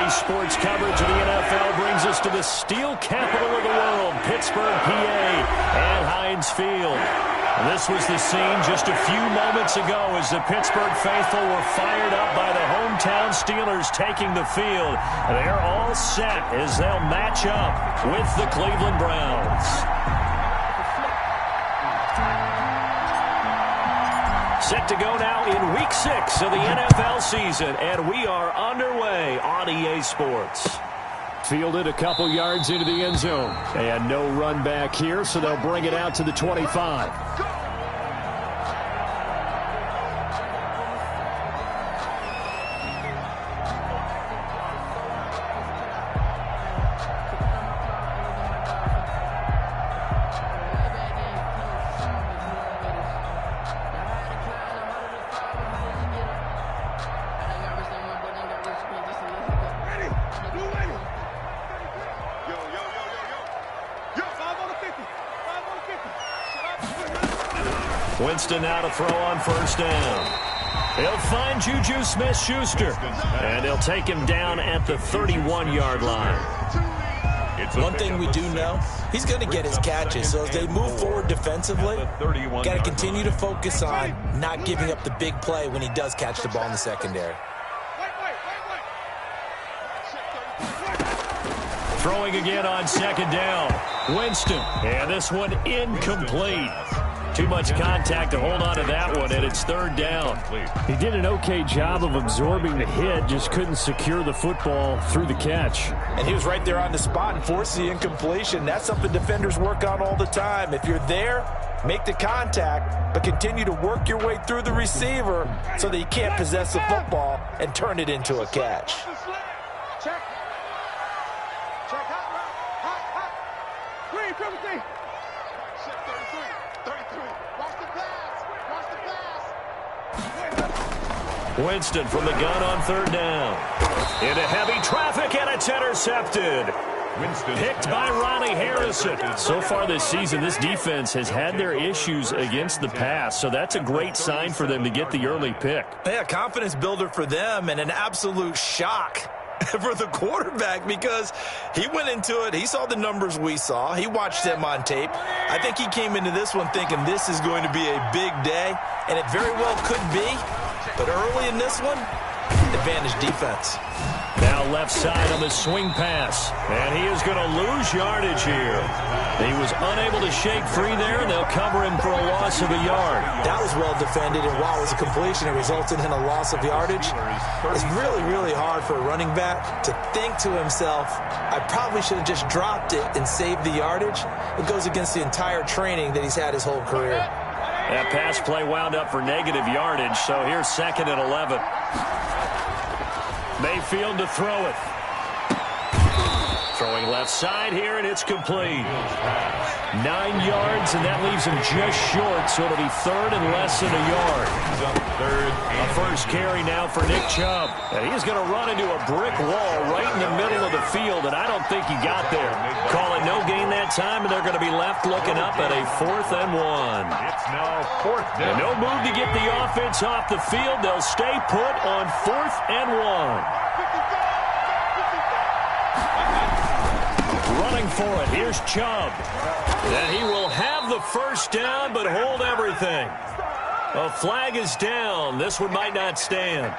Today's sports coverage of the NFL brings us to the steel capital of the world, Pittsburgh, PA, and Heinz Field. This was the scene just a few moments ago as the Pittsburgh faithful were fired up by the hometown Steelers taking the field. They're all set as they'll match up with the Cleveland Browns. Set to go now in Week 6 of the NFL season, and we are underway on EA Sports. Fielded a couple yards into the end zone, and no run back here, so they'll bring it out to the 25. Winston now to throw on first down. He'll find Juju Smith-Schuster, and they'll take him down at the 31-yard line. One thing we do know, he's going to get his catches. So as they move forward defensively, got to continue to focus on not giving up the big play when he does catch the ball in the secondary. Throwing again on second down. Winston, and this one incomplete. Too much contact to hold on to that one, and it's third down. He did an okay job of absorbing the hit, just couldn't secure the football through the catch. And he was right there on the spot and forced the incompletion. That's something defenders work on all the time. If you're there, make the contact, but continue to work your way through the receiver so that you can't possess the football and turn it into a catch. Winston from the gun on third down. Into heavy traffic, and it's intercepted. Picked by Ronnie Harrison. So far this season, this defense has had their issues against the pass, so that's a great sign for them to get the early pick. Yeah, confidence builder for them and an absolute shock for the quarterback because he went into it. He saw the numbers we saw. He watched them on tape. I think he came into this one thinking this is going to be a big day, and it very well could be. But early in this one, advantage defense. Now left side on the swing pass. And he is going to lose yardage here. He was unable to shake free there, and they'll cover him for a loss of a yard. That was well defended, and while it was a completion, it resulted in a loss of yardage. It's really, really hard for a running back to think to himself, I probably should have just dropped it and saved the yardage. It goes against the entire training that he's had his whole career. That pass play wound up for negative yardage, so here's second and 11. Mayfield to throw it. Throwing left side here, and it's complete. 9 yards, and that leaves him just short, so it'll be third and less than a yard. A first carry now for Nick Chubb. And he's going to run into a brick wall right in the middle of the field, and I don't think he got there. Call it no gain that time, and they're going to be left looking up at a 4th and 1. It's now 4th down. No move to get the offense off the field. They'll stay put on 4th and 1. Running for it. Here's Chubb. And he will have the first down, but hold everything. A flag is down. This one might not stand.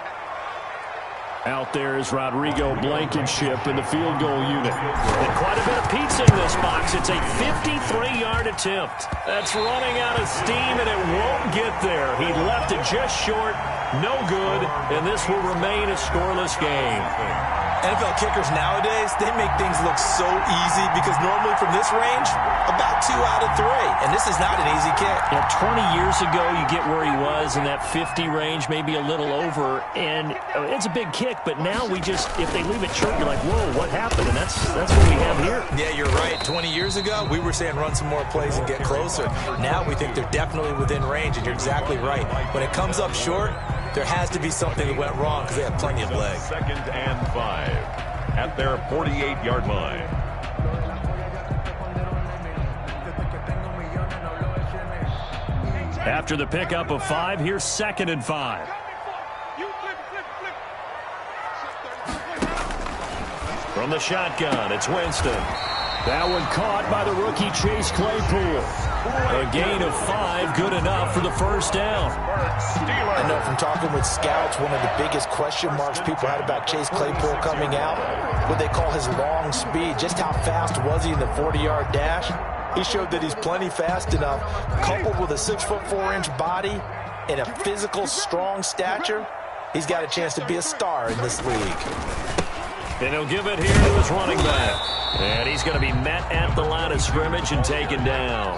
Out there is Rodrigo Blankenship in the field goal unit. And quite a bit of pizza in this box. It's a 53-yard attempt. That's running out of steam, and it won't get there. He left it just short. No good, and this will remain a scoreless game. NFL kickers nowadays, they make things look so easy because normally from this range, about 2 out of 3. And this is not an easy kick. Yeah, 20 years ago, you get where he was in that 50 range, maybe a little over, and it's a big kick. But now we just, if they leave it short, you're like, whoa, what happened? And that's what we have here. Yeah, you're right. 20 years ago, we were saying run some more plays and get closer. Now we think they're definitely within range, and you're exactly right. When it comes up short, there has to be something that went wrong because they have plenty of legs. 2nd and 5 at their 48-yard line. After the pickup of 5, here's 2nd and 5. From the shotgun, it's Winston. That one caught by the rookie Chase Claypool. A gain of 5, good enough for the first down. I know from talking with scouts, one of the biggest question marks people had about Chase Claypool coming out, what they call his long speed. Just how fast was he in the 40-yard dash? He showed that he's plenty fast enough, coupled with a 6'4" body and a physical, strong stature. He's got a chance to be a star in this league. And he'll give it here to his running back. And he's going to be met at the line of scrimmage and taken down.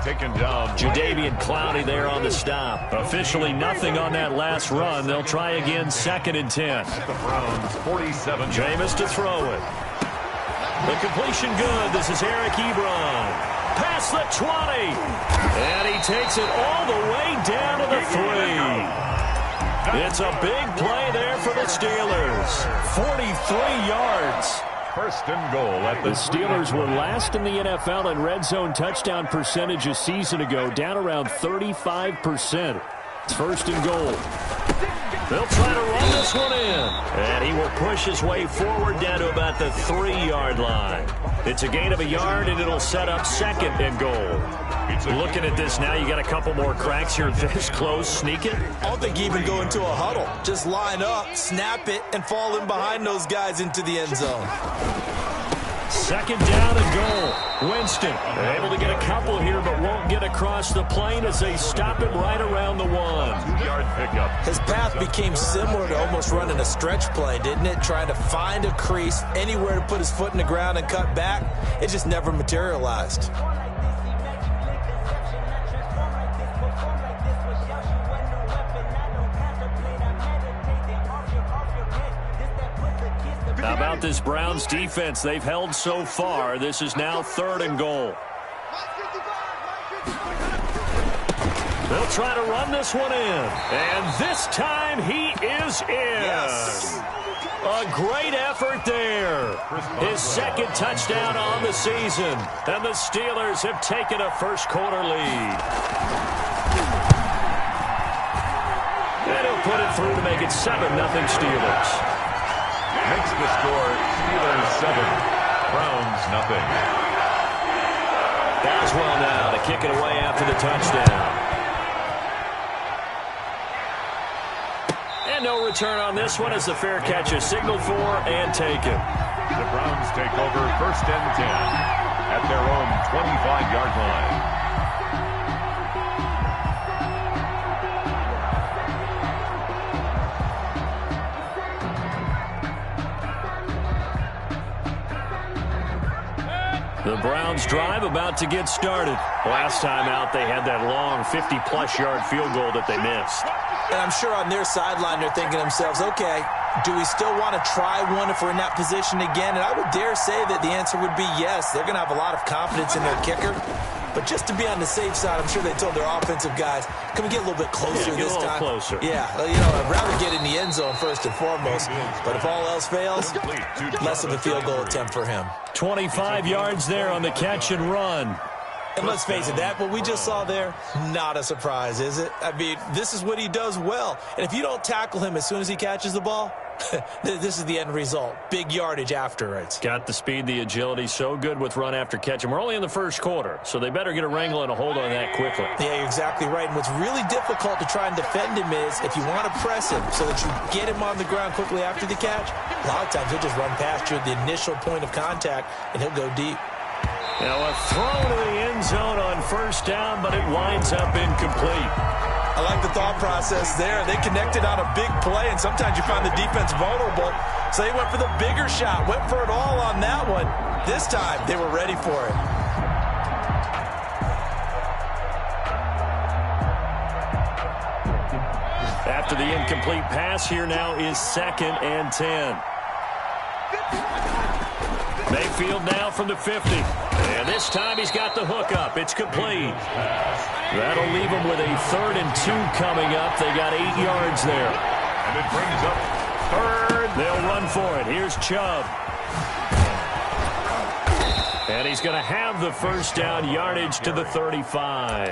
Taken down. Jadeveon Clowney there on the stop. Officially nothing on that last run. They'll try again, 2nd and 10. The Browns, 47. Jameis to throw it. The completion good. This is Eric Ebron. Past the 20. And he takes it all the way down to the 3. It's a big play there for the Steelers. 43 yards. First and goal at the Steelers were last in the NFL in red zone touchdown percentage a season ago, down around 35%. It's 1st and goal. They'll try to run this one in. And he will push his way forward down to about the 3-yard line. It's a gain of a yard, and it'll set up 2nd and goal. Looking at this now, you got a couple more cracks here this close. Sneak it. I don't think you even go into a huddle. Just line up, snap it, and fall in behind those guys into the end zone. 2nd down and goal. Winston able to get a couple here, but won't get across the plane as they stop him right around the 1. 2-yard pickup. His path became similar to almost running a stretch play, didn't it? Trying to find a crease, anywhere to put his foot in the ground and cut back. It just never materialized. How about this Browns defense? They've held so far. This is now 3rd and goal. They'll try to run this one in. And this time he is in. Yes. A great effort there. His 2nd touchdown on the season. And the Steelers have taken a first-quarter lead. And he'll put it through to make it 7-0 Steelers. Makes the score Steelers 7, Browns nothing. Boswell now to kick it away after the touchdown. And no return on this one as the fair catch is signaled for and taken. The Browns take over 1st and 10 at their own 25-yard line. The Browns drive about to get started. Last time out, they had that long 50-plus yard field goal that they missed. And I'm sure on their sideline they're thinking to themselves, okay, do we still want to try one if we're in that position again? And I would dare say that the answer would be yes. They're going to have a lot of confidence in their kicker. But just to be on the safe side, I'm sure they told their offensive guys, can we get a little bit closer this time? Closer. Yeah, well, you know, I'd rather get in the end zone first and foremost. But if all else fails, less of a field goal attempt for him. 25 yards there on the catch and run. And let's face it, that what we just saw there, not a surprise, is it? I mean, this is what he does well. And if you don't tackle him as soon as he catches the ball, this is the end result. Big yardage after it. Got the speed, the agility, so good with run after catch. And we're only in the first quarter, so they better get a wrangle and a hold on that quickly. Yeah, you're exactly right. And what's really difficult to try and defend him is if you want to press him so that you get him on the ground quickly after the catch, a lot of times he'll just run past you at the initial point of contact, and he'll go deep. Now a throw to the end zone on 1st down, but it winds up incomplete. I like the thought process there. They connected on a big play, and sometimes you find the defense vulnerable. So they went for the bigger shot, went for it all on that one. This time, they were ready for it. After the incomplete pass, here now is 2nd and 10. Mayfield now from the 50. And this time he's got the hook up. It's complete. That'll leave him with a 3rd and 2 coming up. They got 8 yards there. And it brings up 3rd. They'll run for it. Here's Chubb. And he's going to have the first down, yardage to the 35.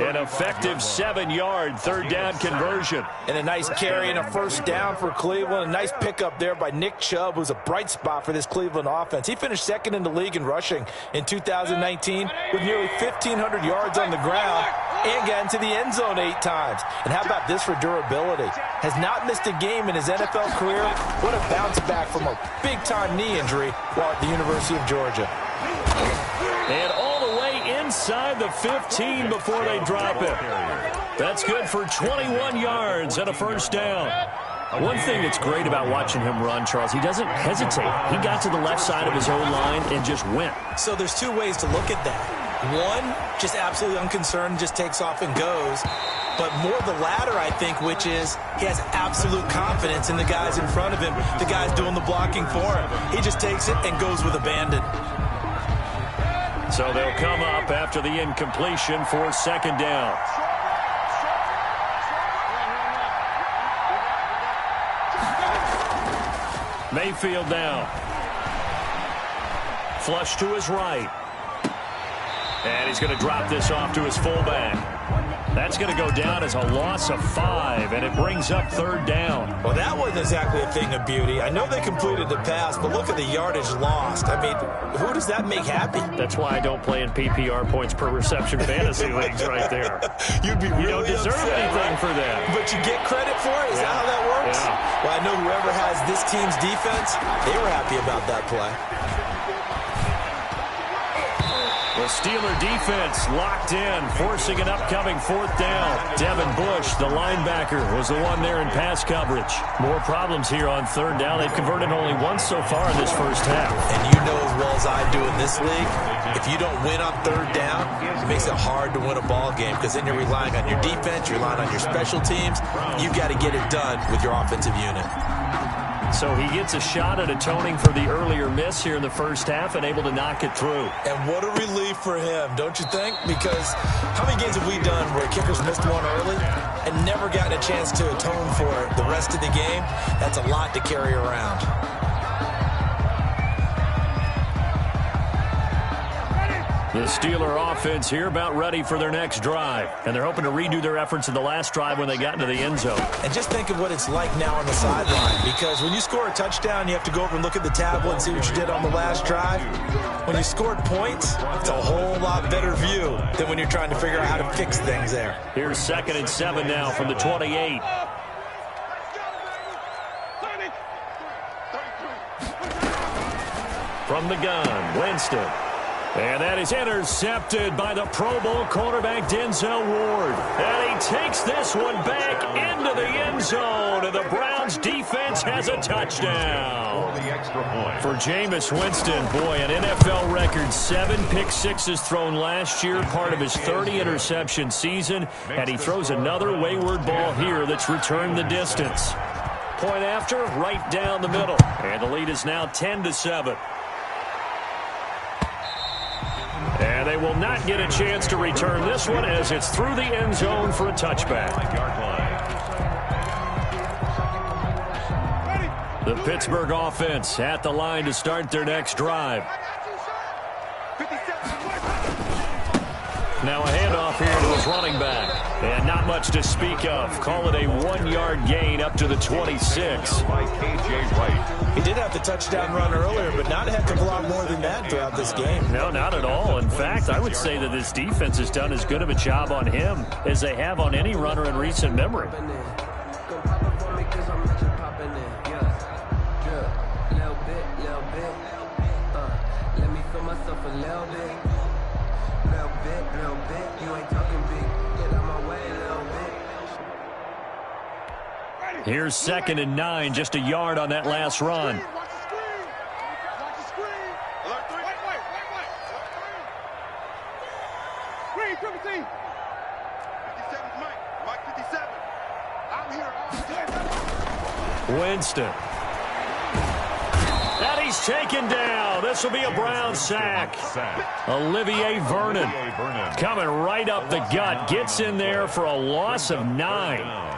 An effective 7-yard third down conversion. And a nice carry and a first down for Cleveland. A nice pickup there by Nick Chubb, who's a bright spot for this Cleveland offense. He finished second in the league in rushing in 2019 with nearly 1,500 yards on the ground and got into the end zone 8 times. And how about this for durability? Has not missed a game in his NFL career. What a bounce back from a big-time knee injury while at the University of Georgia. And all the way inside the 15 before they drop it. That's good for 21 yards and a first down. One thing that's great about watching him run, Charles, he doesn't hesitate. He got to the left side of his own line and just went. So there's 2 ways to look at that. One, just absolutely unconcerned, just takes off and goes. But more the latter, I think, which is he has absolute confidence in the guys in front of him, the guys doing the blocking for him. He just takes it and goes with abandon. So they'll come up after the incompletion for second down. Mayfield now. Flush to his right. And he's going to drop this off to his fullback. That's going to go down as a loss of 5, and it brings up third down. Well, that wasn't exactly a thing of beauty. I know they completed the pass, but look at the yardage lost. I mean, who does that make happy? That's why I don't play in PPR points per reception fantasy leagues right there. You'd be really You don't deserve upset, anything right? for that. But you get credit for it? Is that how that works? Yeah. Well, I know whoever has this team's defense, they were happy about that play. The Steeler defense locked in, forcing an upcoming fourth down. Devin Bush, the linebacker, was the one there in pass coverage. More problems here on third down. They've converted only once so far in this first half. And you know as well as I do in this league, if you don't win on third down, it makes it hard to win a ball game because then you're relying on your defense, you're relying on your special teams. You've got to get it done with your offensive unit. So he gets a shot at atoning for the earlier miss here in the first half and able to knock it through. And what a relief for him, don't you think? Because how many games have we done where kickers missed one early and never gotten a chance to atone for it the rest of the game? That's a lot to carry around. The Steeler offense here about ready for their next drive. And they're hoping to redo their efforts in the last drive when they got into the end zone. And just think of what it's like now on the sideline. Because when you score a touchdown, you have to go over and look at the tablet and see what you did on the last drive. When you scored points, it's a whole lot better view than when you're trying to figure out how to fix things there. Here's 2nd and 7 now from the 28. From the gun, Winston. And that is intercepted by the Pro Bowl cornerback Denzel Ward. And he takes this one back into the end zone. And the Browns defense has a touchdown. For Jameis Winston, boy, an NFL record 7 pick-sixes thrown last year, part of his 30-interception season. And he throws another wayward ball here that's returned the distance. Point after, right down the middle. And the lead is now 10-7. And they will not get a chance to return this one as it's through the end zone for a touchback. The Pittsburgh offense at the line to start their next drive. Now a handoff here to his running back. And not much to speak of. Call it a 1-yard gain up to the 26. By K.J. Wright. He did have the touchdown run earlier, but not a heck of a lot more than that throughout this game. No, not at all. In fact, I would say that this defense has done as good of a job on him as they have on any runner in recent memory. Here's 2nd and 9, just a yard on that last run. Winston. And he's taken down. This will be a Brown sack. Olivier Vernon coming right up the gut. Gets in there for a loss of 9.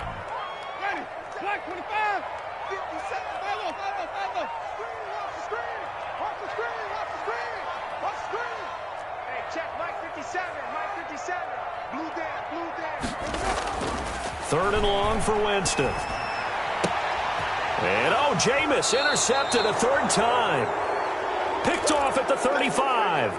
Third and long for Winston. And, oh, Jameis intercepted a third time. Picked off at the 35.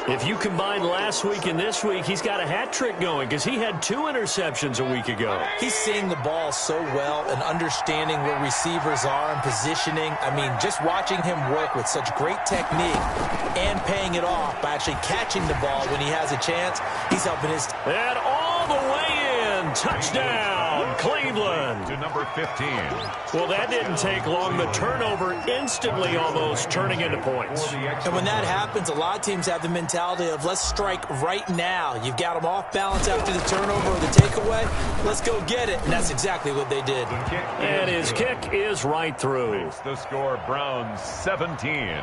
If you combine last week and this week, he's got a hat trick going because he had 2 interceptions a week ago. He's seeing the ball so well and understanding where receivers are and positioning. I mean, just watching him work with such great technique and paying it off by actually catching the ball when he has a chance, he's helping his... And all the way in. Touchdown, Cleveland. To number 15. Well, that didn't take long. The turnover instantly almost turning into points. And when that happens, a lot of teams have the mentality of let's strike right now. You've got them off balance after the turnover or the takeaway. Let's go get it. And that's exactly what they did. And his kick is right through. The score, Browns 17.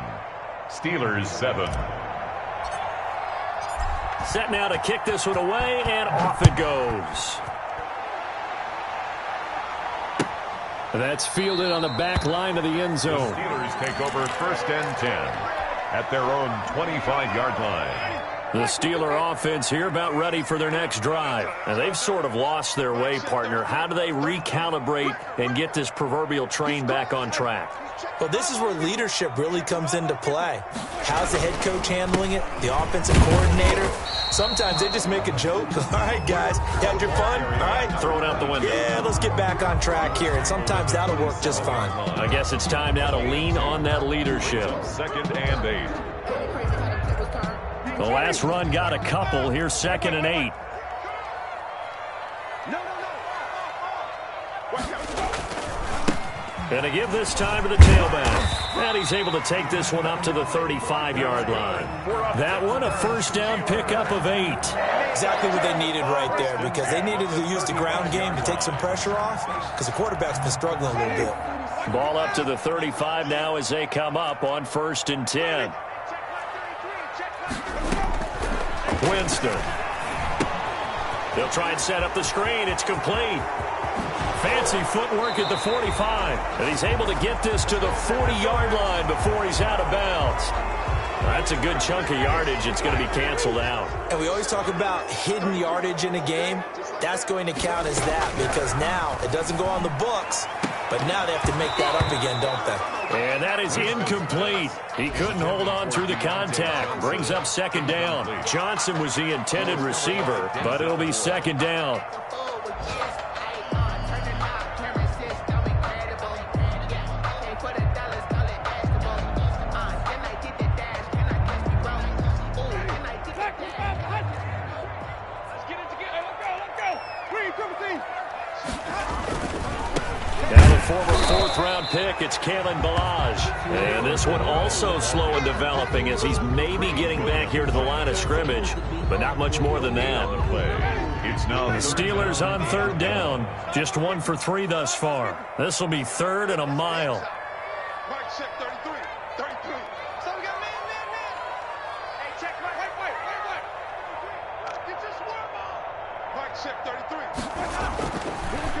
Steelers 7. Set now to kick this one away, and off it goes. That's fielded on the back line of the end zone. The Steelers take over first and 10 at their own 25-yard line. The Steeler offense here about ready for their next drive. Now, they've sort of lost their way, partner. How do they recalibrate and get this proverbial train back on track? Well, this is where leadership really comes into play. How's the head coach handling it? The offensive coordinator? Sometimes they just make a joke. All right, guys, you had your fun? All right. Throw it out the window. Yeah, let's get back on track here. And sometimes that'll work just fine. I guess it's time now to lean on that leadership. Second and 8. The last run got a couple. Here's 2nd and 8. And to give this time to the tailback. And he's able to take this one up to the 35-yard line. That one, a first down pickup of 8. Exactly what they needed right there, because they needed to use the ground game to take some pressure off, because the quarterback's been struggling a little bit. Ball up to the 35 now as they come up on 1st and 10. Winston. They'll try and set up the screen. It's complete. Fancy footwork at the 45. And he's able to get this to the 40-yard line before he's out of bounds. That's a good chunk of yardage. It's going to be canceled out. And we always talk about hidden yardage in a game. That's going to count as that, because now it doesn't go on the books, but now they have to make that up again, don't they? And that is incomplete. He couldn't hold on through the contact. Brings up 2nd down. Johnson was the intended receiver, but it'll be 2nd down. Former 4th-round pick, it's Kalen Ballage. And this one also slow in developing as he's maybe getting back here to the line of scrimmage, but not much more than that. It's now the Steelers on 3rd down, just 1 for 3 thus far. This will be 3rd and a mile.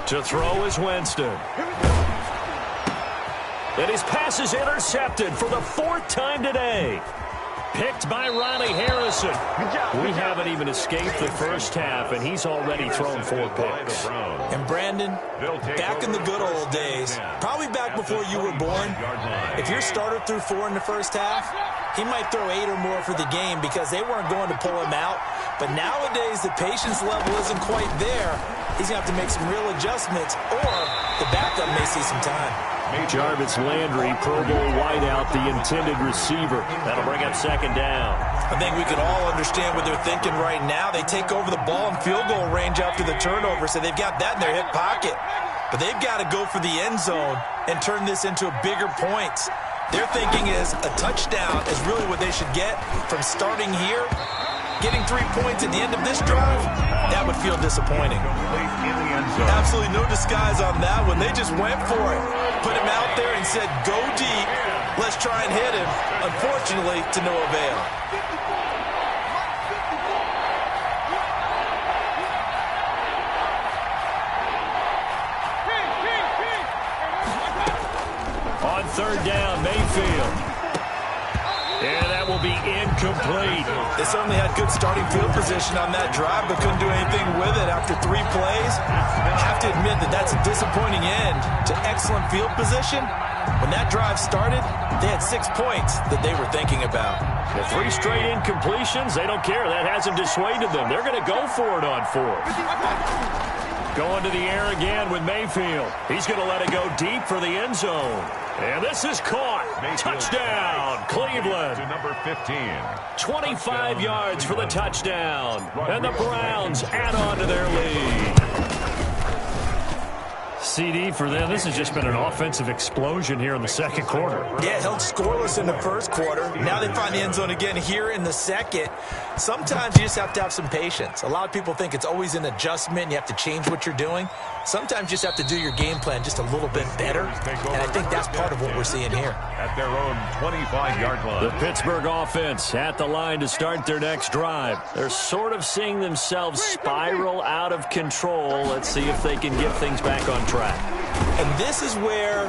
To throw is Winston. And his pass is intercepted for the 4th time today. Picked by Ronnie Harrison. We haven't even escaped the first half, and he's already thrown 4 picks. And Brandon, back in the good old days, probably back before you were born, if your starter threw 4 in the first half, he might throw 8 or more for the game because they weren't going to pull him out. But nowadays, the patience level isn't quite there. He's going to have to make some real adjustments, or the backup may see some time. Jarvis Landry, Pro Bowl wideout, the intended receiver. That'll bring up 2nd down. I think we can all understand what they're thinking right now. They take over the ball in field goal range after the turnover, so they've got that in their hip pocket. But they've got to go for the end zone and turn this into bigger points. Their thinking is a touchdown is really what they should get from starting here. Getting 3 points at the end of this drive, that would feel disappointing. Absolutely no disguise on that one. They just went for it. Put him out there and said, go deep. Let's try and hit him. Unfortunately, to no avail. On 3rd down, Mayfield. And that will will be incomplete. They certainly had good starting field position on that drive, but couldn't do anything with it after 3 plays. I have to admit that that's a disappointing end to excellent field position. When that drive started, they had 6 points that they were thinking about. The 3 straight incompletions, they don't care. That hasn't dissuaded them. They're going to go for it on 4th. Going to the air again with Mayfield. He's going to let it go deep for the end zone. And this is caught. Touchdown, Cleveland. To number 15. 25 yards for the touchdown. And the Browns add on to their lead. CD for them. This has just been an offensive explosion here in the second quarter. Yeah, held scoreless in the first quarter. Now they find the end zone again here in the second. Sometimes you just have to have some patience. A lot of people think it's always an adjustment. You have to change what you're doing. Sometimes you just have to do your game plan just a little bit better. And I think that's part of what we're seeing here. At their own 25-yard line. The Pittsburgh offense at the line to start their next drive. They're sort of seeing themselves spiral out of control. Let's see if they can get things back on track. And this is where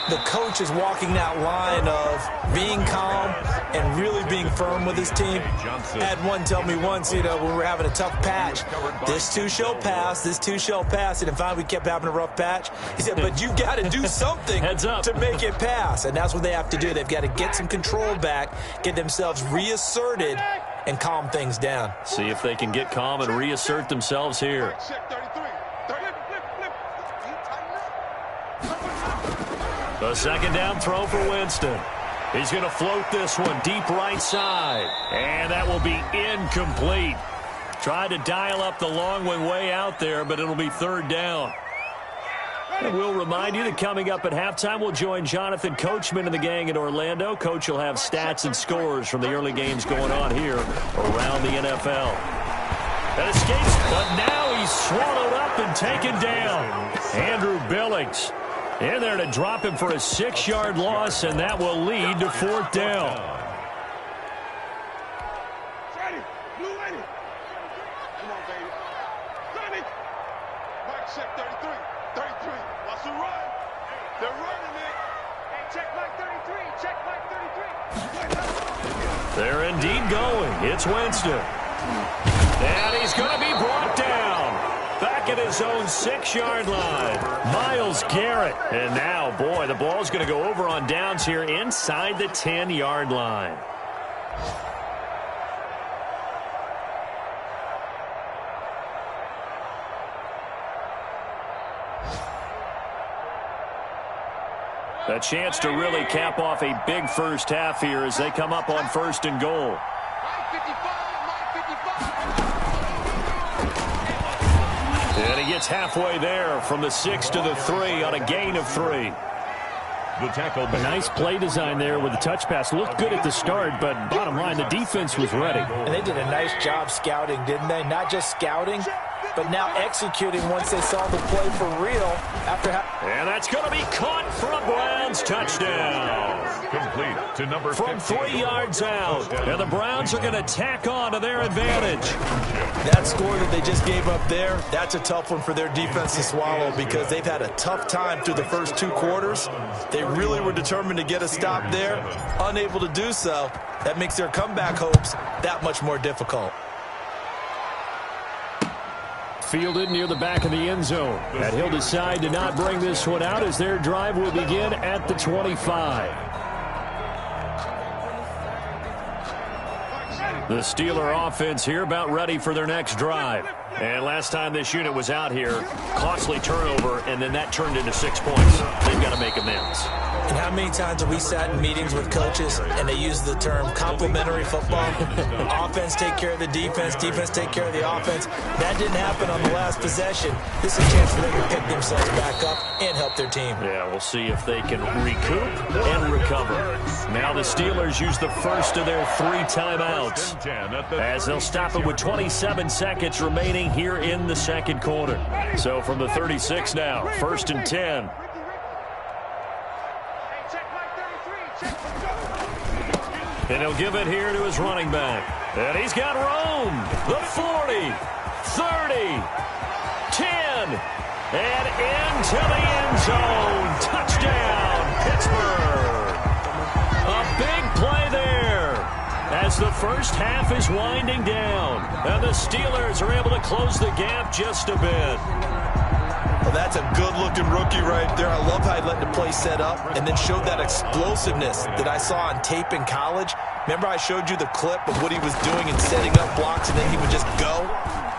the coach is walking that line of being calm and really being firm with his team. I had one tell me once, when we were having a tough patch, this too shall pass, this too shall pass. And finally we kept having a rough patch. He said, but you've got to do something to make it pass. And that's what they have to do. They've got to get some control back, get themselves reasserted, and calm things down. See if they can get calm and reassert themselves here. The second down throw for Winston. He's going to float this one deep right side. And that will be incomplete. Tried to dial up the long one way out there, but it'll be 3rd down. And we'll remind you that coming up at halftime, we'll join Jonathan Coachman and the gang in Orlando. Coach will have stats and scores from the early games going on here around the NFL. That escapes, but now he's swallowed up and taken down. Andrew Billings in there to drop him for a 6-yard loss, and that will lead to 4th down. They're indeed going. It's Winston. And he's going to be brought down. Back at his own 6-yard line. Myles Garrett. And now, boy, the ball's going to go over on downs here inside the 10-yard line. A chance to really cap off a big first half here as they come up on 1st and goal. And he gets halfway there from the 6 to the 3 on a gain of 3. The tackle. A nice play design there with the touch pass. Looked good at the start, but bottom line, the defense was ready. And they did a nice job scouting, didn't they? Not just scouting, but now executing once they saw the play for real. And that's going to be caught for a Browns touchdown. Complete to number 15. From 3 yards out. And the Browns are going to tack on to their advantage. That score that they just gave up there, that's a tough one for their defense to swallow because they've had a tough time through the first 2 quarters. They really were determined to get a stop there. Unable to do so. That makes their comeback hopes that much more difficult. Fielded near the back of the end zone. And he'll decide to not bring this one out as their drive will begin at the 25. The Steeler offense here about ready for their next drive. And last time this unit was out here, costly turnover, and then that turned into 6 points. They've got to make amends. And how many times have we sat in meetings with coaches and they use the term complementary football? Offense take care of the defense, defense take care of the offense. That didn't happen on the last possession. This is a chance for them to pick themselves back up and help their team. Yeah, we'll see if they can recoup and recover. Now the Steelers use the first of their 3 timeouts as they'll stop it with 27 seconds remaining here in the second quarter. So from the 36 now, 1st and 10. And he'll give it here to his running back. And he's got room. The 40, 30, 10, and into the end zone. Touchdown, Pittsburgh. A big play there. as the first half is winding down. And the Steelers are able to close the gap just a bit. Well, that's a good-looking rookie right there. I love how he let the play set up and then showed that explosiveness that I saw on tape in college. Remember I showed you the clip of what he was doing and setting up blocks, and then he would just go?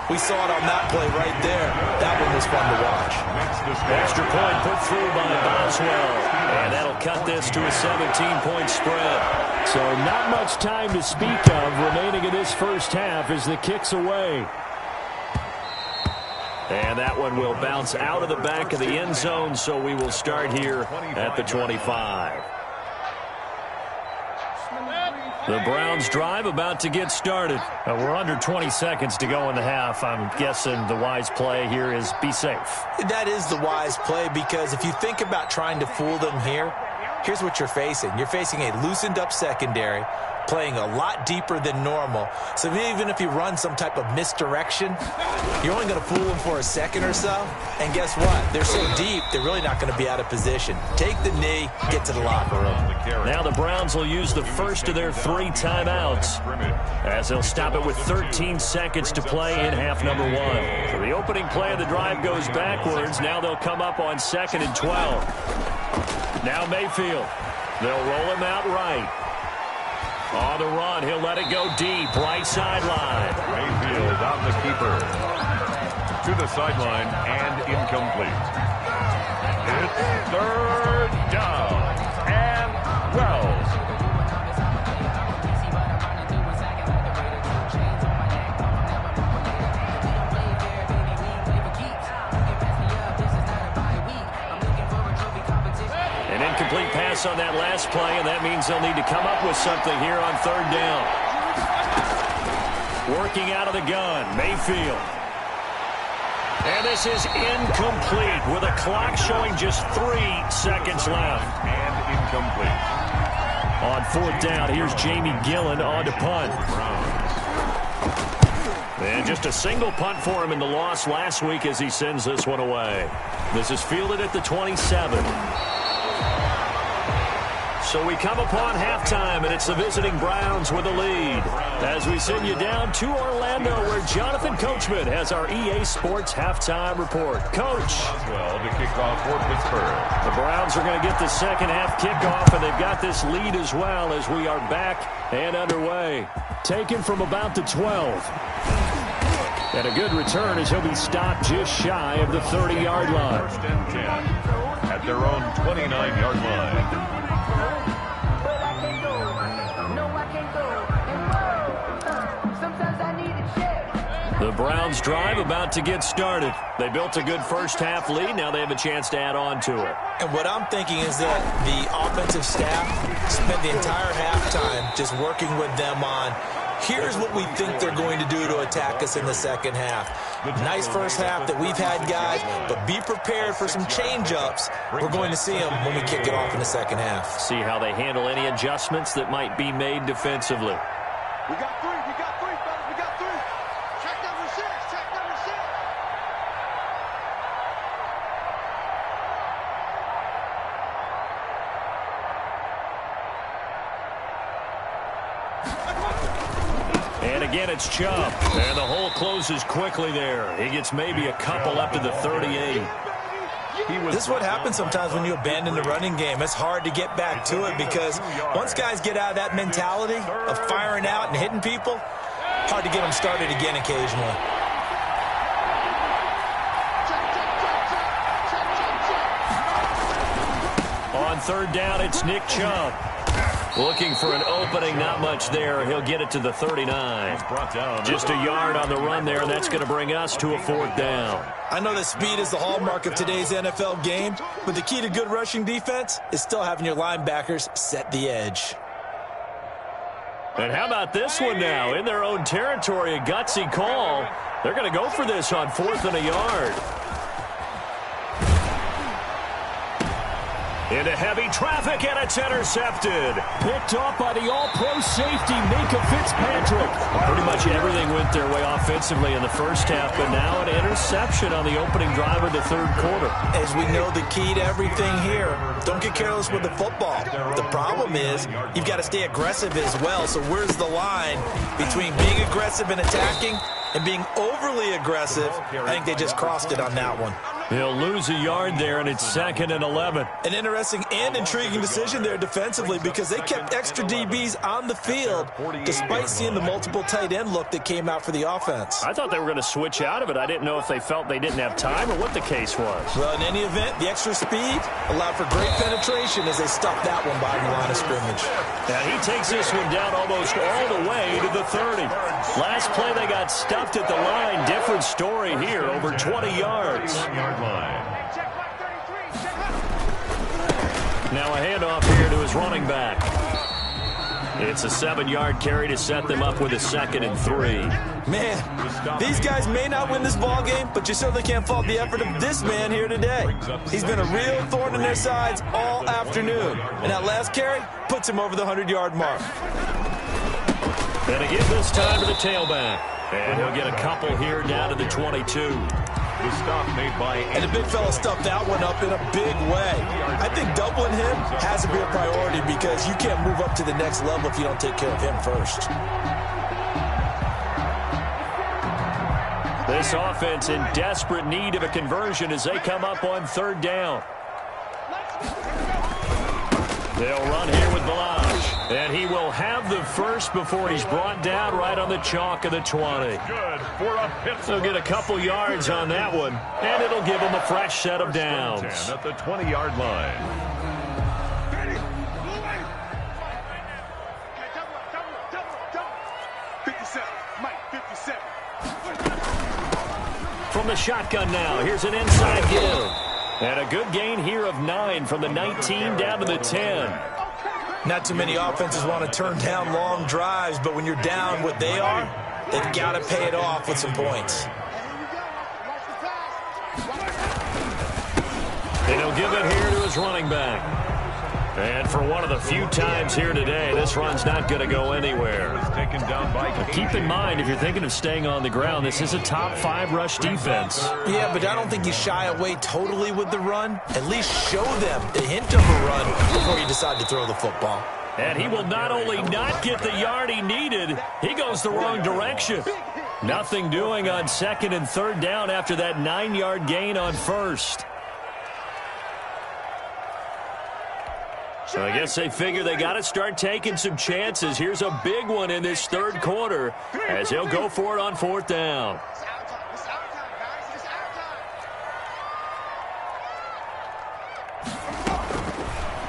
We saw it on that play right there. That one was fun to watch. Extra point put through by Boswell. And that'll cut this to a 17-point spread. So not much time to speak of remaining in this first half as the kick's away. And that one will bounce out of the back of the end zone, so we will start here at the 25. The Browns drive about to get started. We're under 20 seconds to go in the half. I'm guessing the wise play here is be safe. That is the wise play, because if you think about trying to fool them here, here's what you're facing. You're facing a loosened up secondary, playing a lot deeper than normal. So even if you run some type of misdirection, you're only going to fool them for a second or so. And guess what? They're so deep, they're really not going to be out of position. Take the knee, get to the locker room. Now the Browns will use the first of their 3 timeouts, as they'll stop it with 13 seconds to play in half number 1. So the opening play of the drive goes backwards. Now they'll come up on 2nd and 12. Now Mayfield. They'll roll him out right. On the run, he'll let it go deep, right sideline. Mayfield on the keeper. To the sideline and incomplete. It's 3rd down and 12. An incomplete pass on that last play, and that means they'll need to come up with something here on 3rd down. Working out of the gun, Mayfield. And this is incomplete with a clock showing just 3 seconds left. And incomplete. On 4th down, here's Jamie Gillen on to punt. And just a single punt for him in the loss last week as he sends this one away. This is fielded at the 27. So we come upon halftime, and it's the visiting Browns with a lead. As we send you down to Orlando, where Jonathan Coachman has our EA Sports halftime report. Coach. Well, to kick off for Pittsburgh. The Browns are going to get the second half kickoff, and they've got this lead as well as we are back and underway. Taken from about the 12. And a good return as he'll be stopped just shy of the 30-yard line. 1st and 10 at their own 29-yard line. The Browns drive about to get started. They built a good first half lead. Now they have a chance to add on to it. And what I'm thinking is that the offensive staff spent the entire halftime just working with them on, here's what we think they're going to do to attack us in the second half. Nice first half that we've had, guys, but be prepared for some change-ups. We're going to see them when we kick it off in the second half. See how they handle any adjustments that might be made defensively. We got 3, fellas, we got 3. Check number 6, check number 6. And again, it's Chubb. And the hole closes quickly there. He gets maybe a couple up to the 38. This is what happens sometimes when you abandon the running game. It's hard to get back to it because once guys get out of that mentality of firing out and hitting people, hard to get them started again occasionally. On 3rd down, it's Nick Chubb. Looking for an opening, not much there. He'll get it to the 39. Just a yard on the run there, and that's going to bring us to a 4th down. I know that speed is the hallmark of today's NFL game, but the key to good rushing defense is still having your linebackers set the edge. And how about this one now? In their own territory, a gutsy call. They're going to go for this on 4th and a yard. Into heavy traffic, and it's intercepted. Picked off by the all-pro safety, Minka Fitzpatrick. Pretty much everything went their way offensively in the first half, but now an interception on the opening drive of the third quarter. As we know, the key to everything here, don't get careless with the football. The problem is you've got to stay aggressive as well. So where's the line between being aggressive and attacking and being overly aggressive? I think they just crossed it on that one. He'll lose a yard there, and it's 2nd and 11. An interesting and intriguing decision there defensively because they kept extra DBs on the field despite seeing the multiple tight end look that came out for the offense. I thought they were going to switch out of it. I didn't know if they felt they didn't have time or what the case was. Well, in any event, the extra speed allowed for great penetration as they stuffed that one behind the line of scrimmage. And he takes this one down almost all the way to the 30. Last play, they got stuffed at the line. Different story here, over 20 yards. Now a handoff here to his running back. It's a 7-yard carry to set them up with a 2nd and 3. Man, these guys may not win this ball game, but you certainly can't fault the effort of this man here today. He's been a real thorn in their sides all afternoon. And that last carry puts him over the 100-yard mark. And again this time to the tailback. And he'll get a couple here down to the 22. The stop made by... And the big fella stuffed that one up in a big way. I think doubling him has to be a priority because you can't move up to the next level if you don't take care of him first. This offense in desperate need of a conversion as they come up on 3rd down. They'll run here with Balaj. And he will have the first before he's brought down right on the chalk of the 20. Good for a hit. He'll get a couple yards on that one, and it'll give him a fresh set of downs. At the 20-yard line. From the shotgun now, here's an inside give. And a good gain here of 9 from the 19 down to the 10. Not too many offenses want to turn down long drives, but when you're down what they are, they've got to pay it off with some points. And he'll give it here to his running back. And for one of the few times here today, this run's not going to go anywhere. Taken down by but keep in mind, if you're thinking of staying on the ground, this is a top 5 rush defense. Yeah, but I don't think you shy away totally with the run. At least show them the hint of a run before you decide to throw the football. And he will not only not get the yard he needed, he goes the wrong direction. Nothing doing on 2nd and 3rd down after that 9-yard gain on 1st. So I guess they figure they got to start taking some chances. Here's a big one in this 3rd quarter as he'll go for it on 4th down.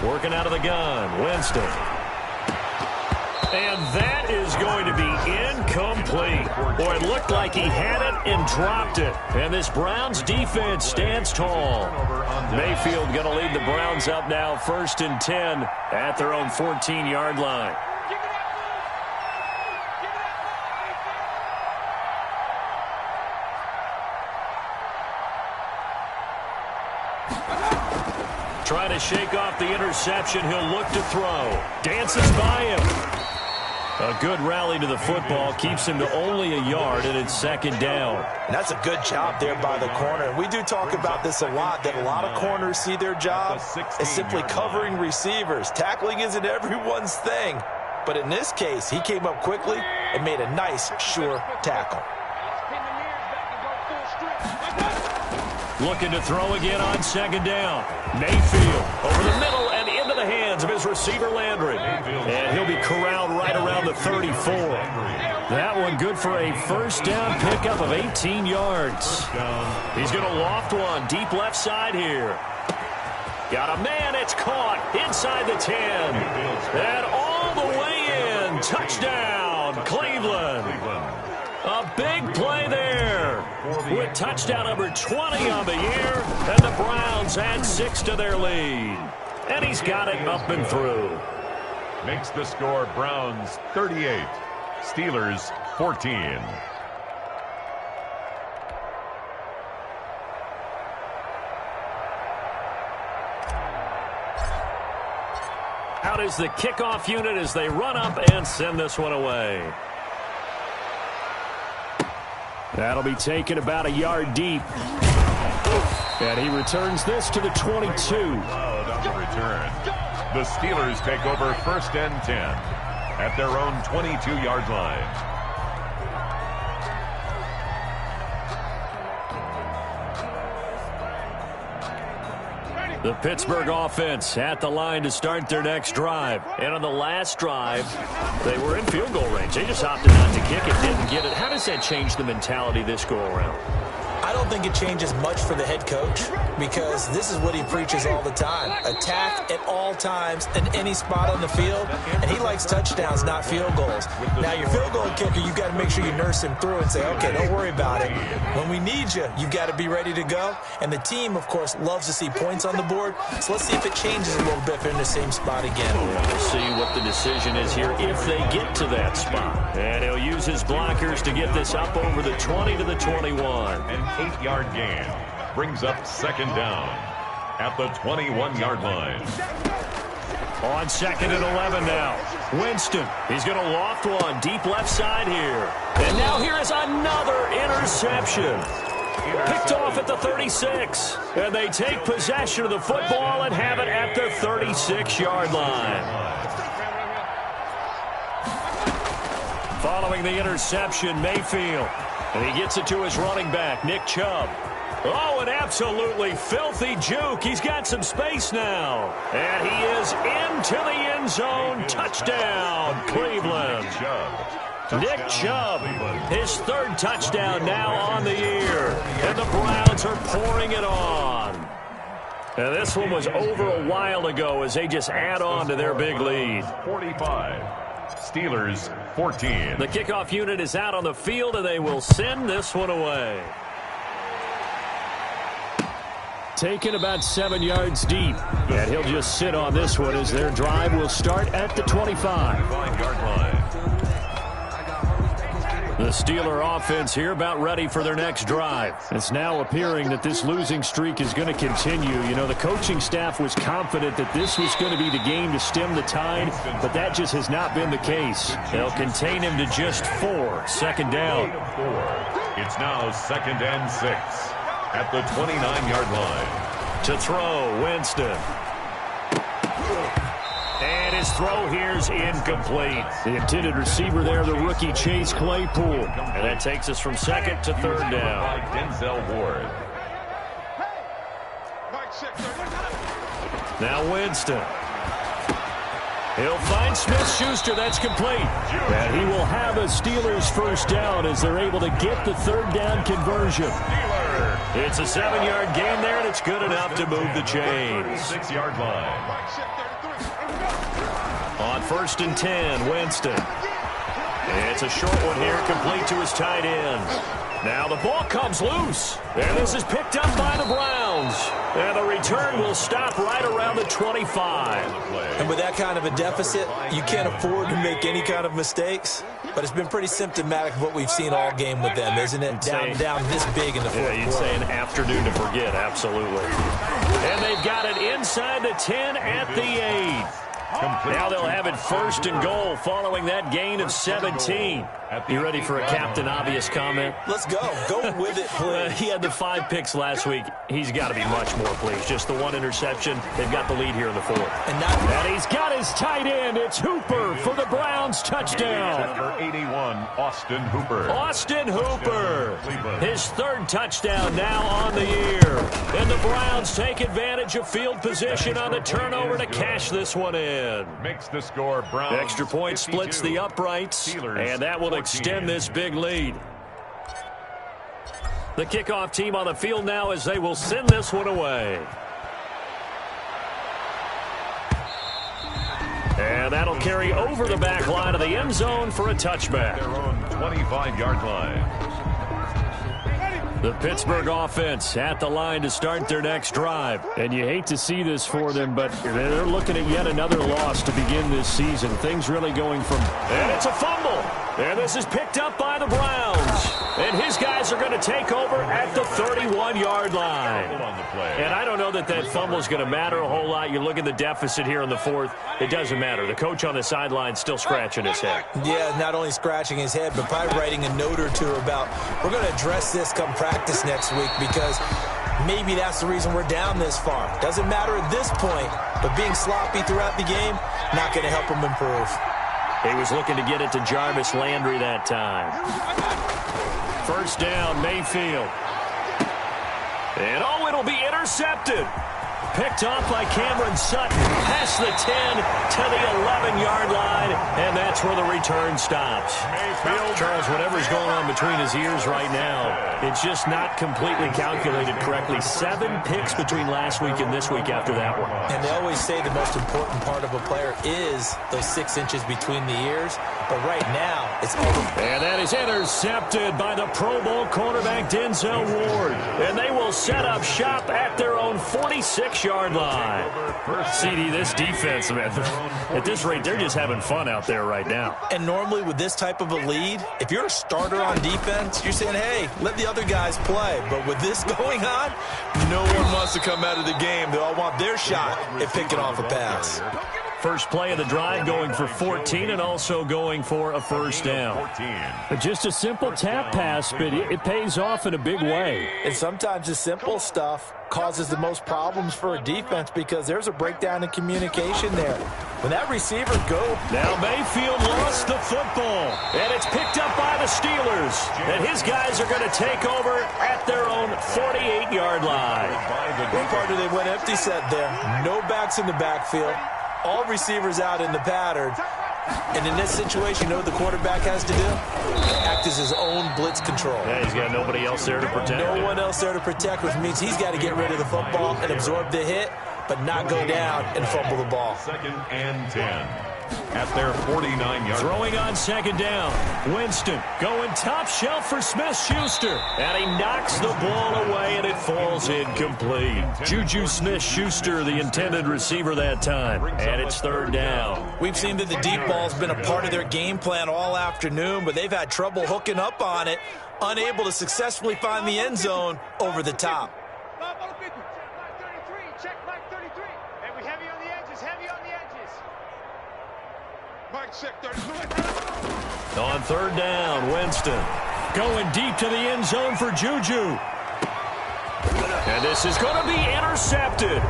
Working out of the gun, Winston. And that is going to be incomplete. Boy, it looked like he had it and dropped it. And this Browns defense stands tall. Mayfield going to lead the Browns up now 1st and 10 at their own 14-yard line. Trying to shake off the interception. He'll look to throw. Dances by him. A good rally to the football keeps him to only a yard, and it's 2nd down. And that's a good job there by the corner. And we do talk about this a lot, that a lot of corners see their job as simply covering receivers. Tackling isn't everyone's thing. But in this case, he came up quickly and made a nice, sure tackle. Looking to throw again on 2nd down. Mayfield over the middle and into the hands of his receiver Landry. And he'll be corralled right around the 34. That one good for a 1st down pickup of 18 yards. He's going to loft one deep left side here. Got a man, it's caught inside the 10. And all the way in. Touchdown, Cleveland. A big play there with touchdown number 20 on the year, and the Browns add 6 to their lead. And he's got it up and through. Makes the score Browns 38, Steelers 14. Out is the kickoff unit as they run up and send this one away. That'll be taken about a yard deep. And he returns this to the 22. On the return. The Steelers take over 1st and 10 at their own 22-yard line. The Pittsburgh offense at the line to start their next drive. And on the last drive, they were in field goal range. They just opted not to kick it, didn't get it. How does that change the mentality this go-around? I don't think it changes much for the head coach because this is what he preaches all the time. Attack at all times in any spot on the field, and he likes touchdowns, not field goals. Now, your field goal kicker, you've got to make sure you nurse him through and say, okay, don't worry about it. When we need you, you've got to be ready to go. And the team, of course, loves to see points on the board. So let's see if it changes a little bit if they're in the same spot again. We'll see what the decision is here if they get to that spot. And he'll use his blockers to get this up over the 20 to the 21. An 8-yard gain brings up 2nd down at the 21-yard line. On 2nd and 11 now. Winston, he's going to loft one deep left side here. And now here is another interception. Picked off at the 36. And they take possession of the football and have it at the 36-yard line. Following the interception, Mayfield. And he gets it to his running back, Nick Chubb. Oh, an absolutely filthy juke. He's got some space now. And he is into the end zone. Touchdown, Cleveland. Nick Chubb, his 3rd touchdown now on the year. And the Browns are pouring it on. And this one was over a while ago as they just add on to their big lead. 45. Steelers 14. The kickoff unit is out on the field, and they will send this one away. Taken about 7 yards deep. And he'll just sit on this one as their drive will start at the 25-yard line. The Steeler offense here about ready for their next drive. It's now appearing that this losing streak is going to continue. You know, the coaching staff was confident that this was going to be the game to stem the tide, but that just has not been the case. They'll contain him to just 4. 2nd down. It's now 2nd and 6 at the 29-yard line. To throw, Winston. And his throw here's incomplete. The intended receiver there, the rookie Chase Claypool. And that takes us from 2nd to 3rd down. Denzel Ward. Now Winston. He'll find Smith-Schuster. That's complete. And he will have a Steelers 1st down as they're able to get the 3rd down conversion. It's a 7-yard gain there, and it's good enough to move the chains. 6-yard line. On 1st and 10, Winston. It's a short one here, complete to his tight end. Now the ball comes loose. And this is picked up by the Browns. And the return will stop right around the 25. And with that kind of a deficit, you can't afford to make any kind of mistakes. But it's been pretty symptomatic of what we've seen all game with them, isn't it? Down this big in the 4th quarter. You'd say an afternoon to forget, absolutely. And they've got it inside the 10 at the 8. Now they'll have it 1st and goal following that gain of 17. You ready for a Captain Obvious comment? Let's go. Go with it, please. He had the 5 picks last week. He's got to be much more pleased. Just the 1 interception. They've got the lead here in the 4th. And he's got his tight end. It's Hooper for the Browns touchdown. Number 81, Austin Hooper. Austin Hooper. His 3rd touchdown now on the year. And the Browns take advantage of field position on the turnover to cash this one in. Makes the score Browns. Extra point 52. Splits the uprights. Steelers, and that will 14. Extend this big lead. The kickoff team on the field now as they will send this one away. And that'll carry over the back line of the end zone for a touchback. Their own 25-yard line. The Pittsburgh offense at the line to start their next drive. And you hate to see this for them, but they're looking at yet another loss to begin this season. Things really going from... And it's a fumble. And this is picked up by the Browns. And his guys are going to take over at the 31-yard line. And I don't know that fumble is going to matter a whole lot. You look at the deficit here in the fourth. It doesn't matter. The coach on the sideline still scratching his head. Yeah, not only scratching his head, but probably writing a note or two about, we're going to address this come practice next week, because maybe that's the reason we're down this far. Doesn't matter at this point, but being sloppy throughout the game, not going to help him improve. He was looking to get it to Jarvis Landry that time. First down, Mayfield. And it'll be intercepted. Picked off by Cameron Sutton. Past the 10 to the 11-yard line, and that's where the return stops. Charles, whatever's going on between his ears right now, it's just not completely calculated correctly. 7 picks between last week and this week after that one. And they always say the most important part of a player is those 6 inches between the ears. But right now, it's over. And that is intercepted by the Pro Bowl cornerback Denzel Ward. And they will set up shop at their own 46-yard line. CD, this defense, man, at this rate, they're just having fun out there right now. And normally with this type of a lead, if you're a starter on defense, you're saying, hey, let the other guys play. But with this going on, no one wants to come out of the game. They all want their shot at picking off a pass. First play of the drive going for 14 and also going for a first down. Just a simple tap pass, but it pays off in a big way. And sometimes the simple stuff causes the most problems for a defense, because there's a breakdown in communication there. When that receiver goes. Now Mayfield lost the football, and it's picked up by the Steelers. And his guys are going to take over at their own 48-yard line. One part of they went empty set there. No backs in the backfield. All receivers out in the pattern. And in this situation, you know what the quarterback has to do? Act as his own blitz control. Yeah, he's got nobody else there to protect. No one else there to protect, which means he's got to get rid of the football and absorb the hit, but not go down and fumble the ball. 2nd and 10 at their 49-yard. Throwing on 2nd down. Winston going top shelf for Smith-Schuster. And he knocks the ball away, and it falls incomplete. Juju Smith-Schuster, the intended receiver that time. And it's 3rd down. We've seen that the deep ball's been a part of their game plan all afternoon, but they've had trouble hooking up on it, unable to successfully find the end zone over the top. On 3rd down, Winston going deep to the end zone for Juju. And this is going to be intercepted.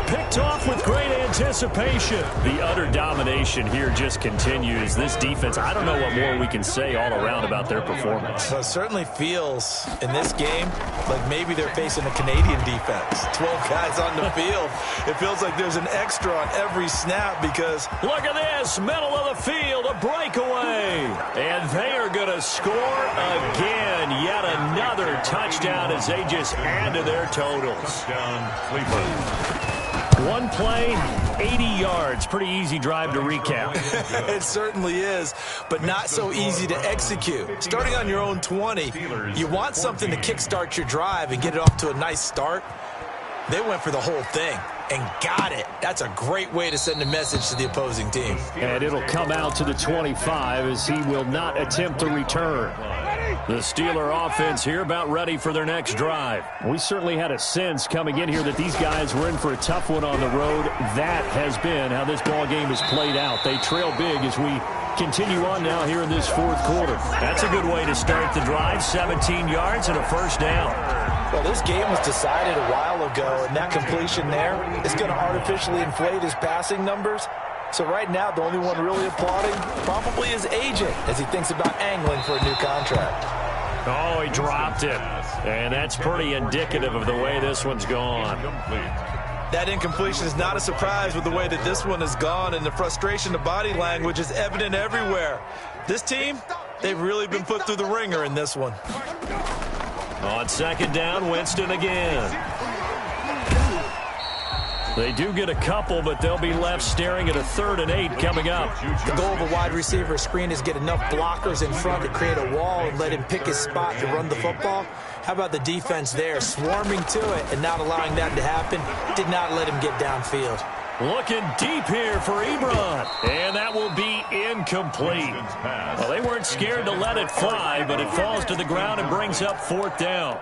Picked off with great anticipation. The utter domination here just continues. This defense, I don't know what more we can say all around about their performance. So it certainly feels in this game like maybe they're facing a Canadian defense. 12 guys on the field. It feels like there's an extra on every snap, because look at this, middle of the field, a breakaway. And they are going to score again. Yet another touchdown as they just add to their totals. Touchdown, Cleveland. One play, 80 yards. Pretty easy drive to recap. It certainly is, but not so easy to execute. Starting on your own 20, you want something to kickstart your drive and get it off to a nice start. They went for the whole thing and got it. That's a great way to send a message to the opposing team. And it'll come out to the 25 as he will not attempt to return. The Steeler offense here about ready for their next drive. We certainly had a sense coming in here that these guys were in for a tough one on the road. That has been how this ball game has played out. They trail big as we continue on now here in this 4th quarter. That's a good way to start the drive. 17 yards and a first down. Well, this game was decided a while ago, and that completion there is going to artificially inflate his passing numbers. So right now, the only one really applauding probably his agent as he thinks about angling for a new contract. Oh, he dropped it. And that's pretty indicative of the way this one's gone. That incompletion is not a surprise with the way that this one has gone, and the frustration of body language is evident everywhere. This team, they've really been put through the ringer in this one. On 2nd down, Winston again. They do get a couple, but they'll be left staring at a 3rd and 8 coming up. The goal of a wide receiver screen is get enough blockers in front to create a wall and let him pick his spot to run the football. How about the defense there, swarming to it and not allowing that to happen? Did not let him get downfield. Looking deep here for Ebron. And that will be incomplete. Well, they weren't scared to let it fly, but it falls to the ground and brings up 4th down.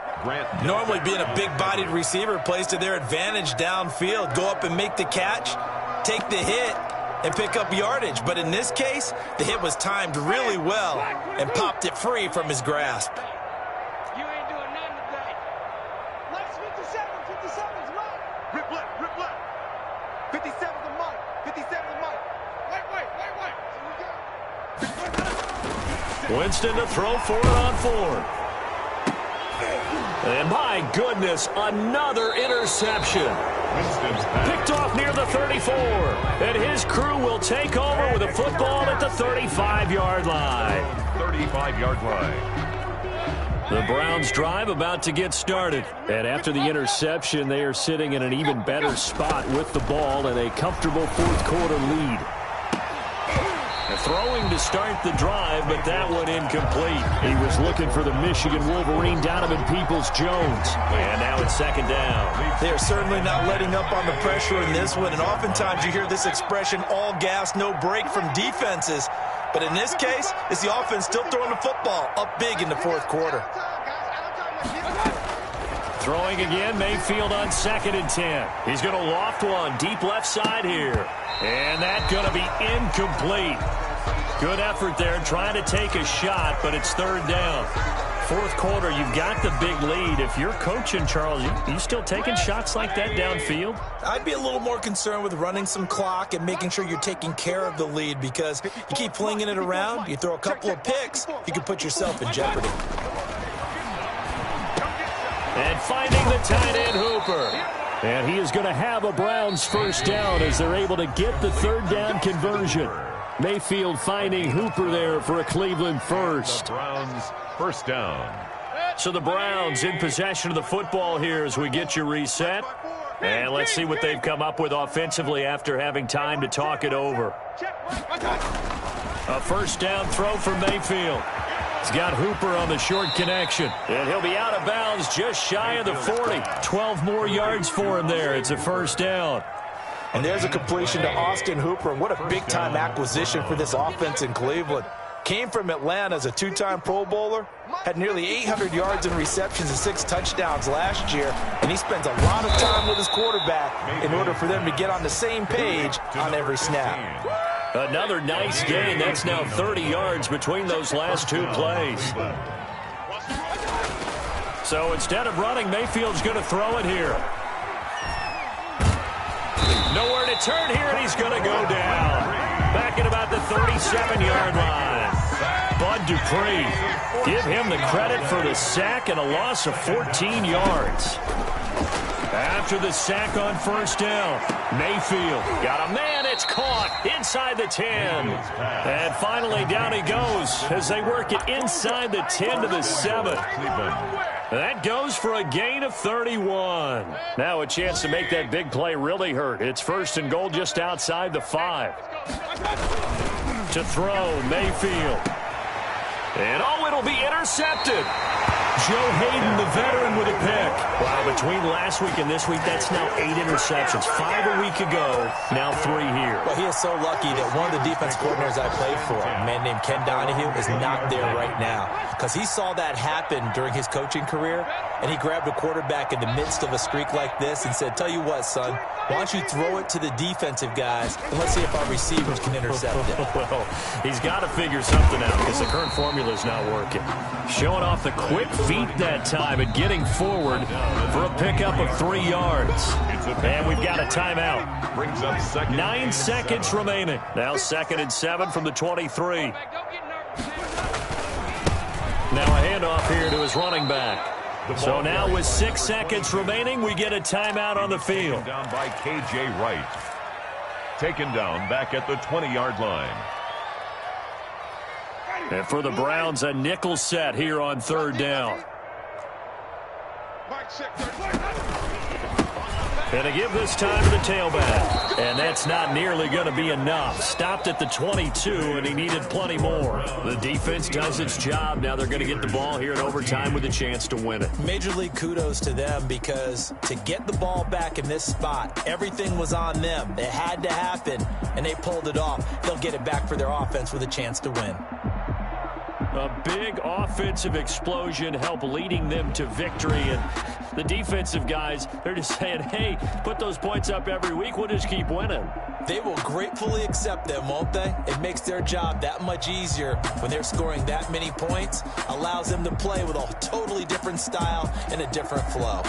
Normally being a big-bodied receiver plays to their advantage downfield. Go up and make the catch, take the hit, and pick up yardage. But in this case, the hit was timed really well and popped it free from his grasp. You ain't doing nothing today. Let's 57's Mike. Rip left, rip left. 57's the Mike. 57's the Mike. Wait. Winston to throw for it on 4th. And my goodness, another interception. Picked off near the 34. And his crew will take over with a football at the 35-yard line. 35-yard line. The Browns drive about to get started. And after the interception, they are sitting in an even better spot with the ball and a comfortable 4th quarter lead. Throwing to start the drive, but that one incomplete. He was looking for the Michigan Wolverine, Donovan Peoples-Jones. And now it's 2nd down. They're certainly not letting up on the pressure in this one, and oftentimes you hear this expression, all gas, no break from defenses. But in this case, it's the offense still throwing the football up big in the 4th quarter. Throwing again, Mayfield on 2nd and 10. He's going to loft one deep left side here. And that's going to be incomplete. Good effort there trying to take a shot, but it's 3rd down. 4th quarter, you've got the big lead. If you're coaching, Charles, you still taking shots like that downfield? I'd be a little more concerned with running some clock and making sure you're taking care of the lead, because you keep flinging it around, you throw a couple of picks, you can put yourself in jeopardy. And finding the tight end, Hooper. And he is going to have a Browns 1st down as they're able to get the 3rd down conversion. Mayfield finding Hooper there for a Cleveland 1st. The Browns 1st down. So the Browns in possession of the football here as we get you reset. And let's see what they've come up with offensively after having time to talk it over. A 1st down throw for Mayfield. He's got Hooper on the short connection. And he'll be out of bounds just shy of the 40. 12 more yards for him there. It's a 1st down. And there's a completion to Austin Hooper. What a big-time acquisition for this offense in Cleveland. Came from Atlanta as a 2-time Pro Bowler. Had nearly 800 yards in receptions and 6 touchdowns last year. And he spends a lot of time with his quarterback in order for them to get on the same page on every snap. Another nice gain. That's now 30 yards between those last 2 plays. So instead of running, Mayfield's going to throw it here. Nowhere to turn here, and he's going to go down. Back at about the 37-yard line. Bud Dupree, give him the credit for the sack and a loss of 14 yards. After the sack on 1st down, Mayfield got a man. It's caught inside the 10. And finally, down he goes as they work it inside the 10 to the 7. That goes for a gain of 31. Now a chance to make that big play really hurt. It's 1st and goal just outside the 5. To throw, Mayfield. And it'll be intercepted. Joe Hayden, the veteran, with a pick. Wow, between last week and this week, that's now 8 interceptions. 5 a week ago, now 3 here. Well, he is so lucky that one of the defense coordinators I played for, a man named Ken Donahue, is not there right now. Because he saw that happen during his coaching career, and he grabbed a quarterback in the midst of a streak like this and said, tell you what, son, why don't you throw it to the defensive guys, and let's see if our receivers can intercept it. Well, he's got to figure something out because the current formula is not working. Showing off the quick feet that time and getting forward for a pickup of 3 yards. And we've got a timeout. 9 seconds remaining. Now 2nd and 7 from the 23. Now a handoff here to his running back. So now with 6 seconds remaining, we get a timeout on the field. Down by K.J. Wright. Taken down back at the 20-yard line. And for the Browns, a nickel set here on 3rd down. And to give this time to the tailback. And that's not nearly going to be enough. Stopped at the 22, and he needed plenty more. The defense does its job. Now they're going to get the ball here in overtime with a chance to win it. Major league kudos to them, because to get the ball back in this spot, everything was on them. It had to happen, and they pulled it off. They'll get it back for their offense with a chance to win. A big offensive explosion helped leading them to victory. And the defensive guys, they're just saying, hey, put those points up every week. We'll just keep winning. They will gratefully accept them, won't they? It makes their job that much easier when they're scoring that many points. Allows them to play with a totally different style and a different flow.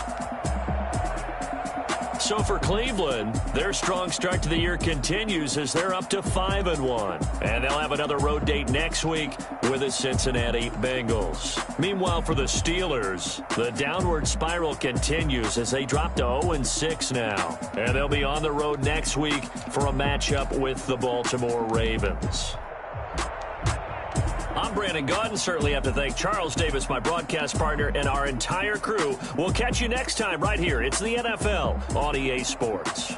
So for Cleveland, their strong start to the year continues as they're up to 5-1. And they'll have another road date next week with the Cincinnati Bengals. Meanwhile, for the Steelers, the downward spiral continues as they drop to 0-6 now. And they'll be on the road next week for a matchup with the Baltimore Ravens. I'm Brandon Gaudin. Certainly have to thank Charles Davis, my broadcast partner, and our entire crew. We'll catch you next time right here. It's the NFL on EA Sports.